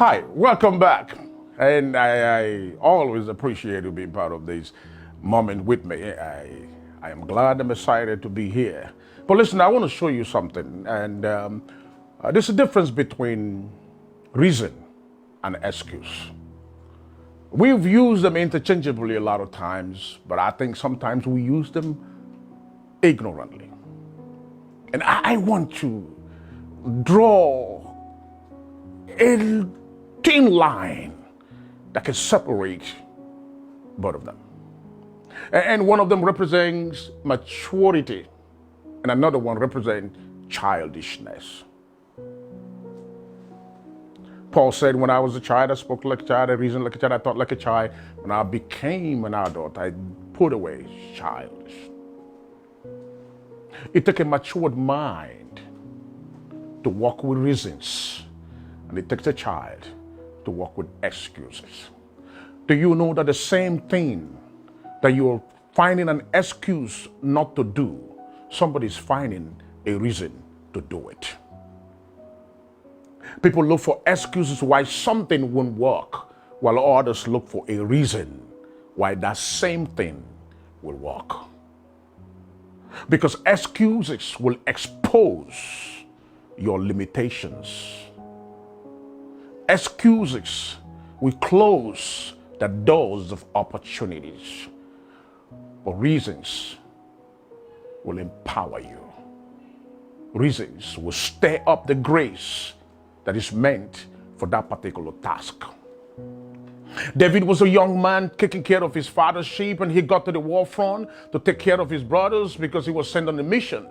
Hi, welcome back. And I always appreciate you being part of this moment with me. I am glad I'm excited to be here. But listen, I want to show you something. And there's a difference between reason and excuse. We've used them interchangeably a lot of times, but I think sometimes we use them ignorantly. And I want to draw a thin line that can separate both of them. And one of them represents maturity, and another one represents childishness. Paul said, when I was a child, I spoke like a child, I reasoned like a child, I thought like a child. When I became an adult, I put away childish. It took a matured mind to walk with reasons, and it takes a child to walk with excuses. Do you know that the same thing that you're finding an excuse not to do, somebody's finding a reason to do it? People look for excuses why something won't work, while others look for a reason why that same thing will work. Because excuses will expose your limitations. Excuses will close the doors of opportunities, but reasons will empower you. Reasons will stir up the grace that is meant for that particular task. David was a young man taking care of his father's sheep, and he got to the war front to take care of his brothers because he was sent on a mission.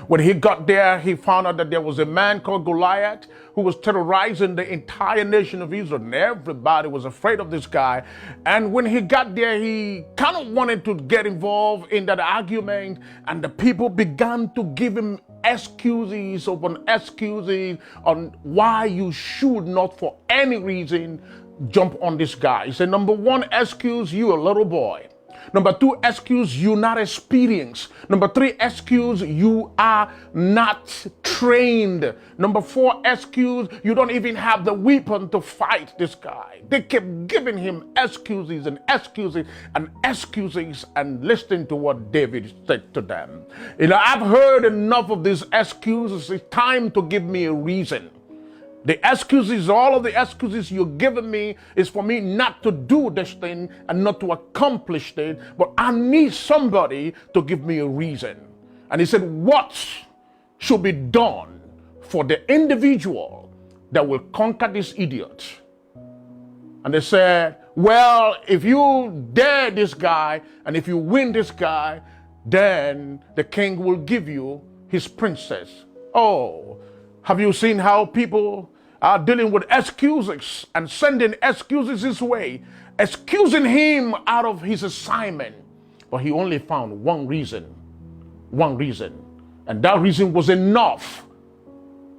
When he got there, he found out that there was a man called Goliath who was terrorizing the entire nation of Israel, and everybody was afraid of this guy. And when he got there, he kind of wanted to get involved in that argument, and the people began to give him excuses upon excuses on why you should not, for any reason, jump on this guy. He said, number one excuse, you a little boy. Number two excuse, you not experienced. Number three excuse, you are not trained. Number four excuse, you don't even have the weapon to fight this guy. They kept giving him excuses and excuses and excuses, and listening to what David said to them. I've heard enough of these excuses. It's time to give me a reason. The excuses, all of the excuses you're giving me is for me not to do this thing and not to accomplish it, but I need somebody to give me a reason. And he said, what should be done for the individual that will conquer this idiot? And they said, well, if you dare this guy and if you win this guy, then the king will give you his princess. Oh, have you seen how people are dealing with excuses and sending excuses his way, excusing him out of his assignment? But he only found one reason. And that reason was enough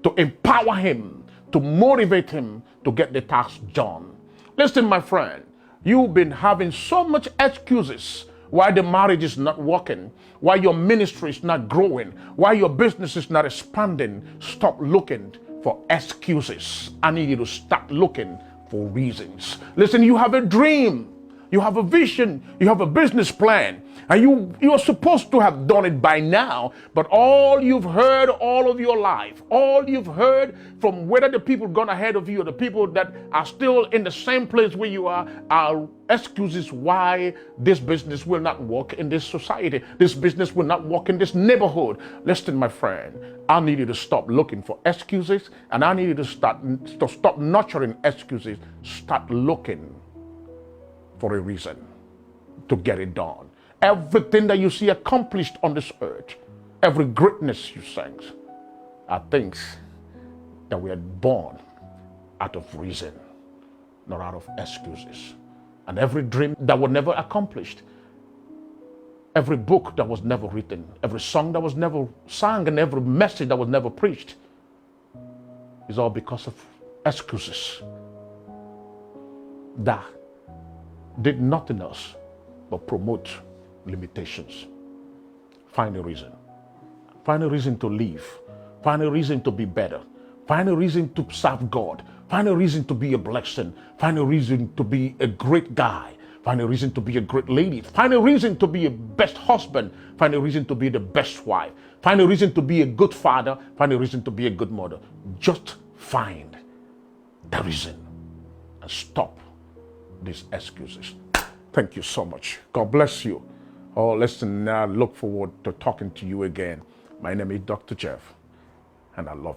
to empower him, to motivate him to get the task done. Listen, my friend, you've been having so much excuses why the marriage is not working, why your ministry is not growing, why your business is not expanding. Stop looking for excuses. I need you to start looking for reasons. Listen, you have a dream, you have a vision, you have a business plan, and you are supposed to have done it by now, but all you've heard all of your life, all you've heard from whether the people gone ahead of you or the people that are still in the same place where you are excuses why this business will not work in this society, this business will not work in this neighborhood. Listen, my friend, I need you to stop looking for excuses, and I need you to stop nurturing excuses. Start looking for a reason to get it done. Everything that you see accomplished on this earth, every greatness you sing, are things that we are born out of reason, not out of excuses. And every dream that was never accomplished, every book that was never written, every song that was never sung, and every message that was never preached is all because of excuses that did nothing else but promote limitations. Find a reason. Find a reason to live. Find a reason to be better. Find a reason to serve God. Find a reason to be a blessing. Find a reason to be a great guy. Find a reason to be a great lady. Find a reason to be a best husband. Find a reason to be the best wife. Find a reason to be a good father. Find a reason to be a good mother. Just find the reason and stop these excuses. Thank you so much. God bless you. Oh, listen, I look forward to talking to you again. My name is Dr. Jeff, and I love you.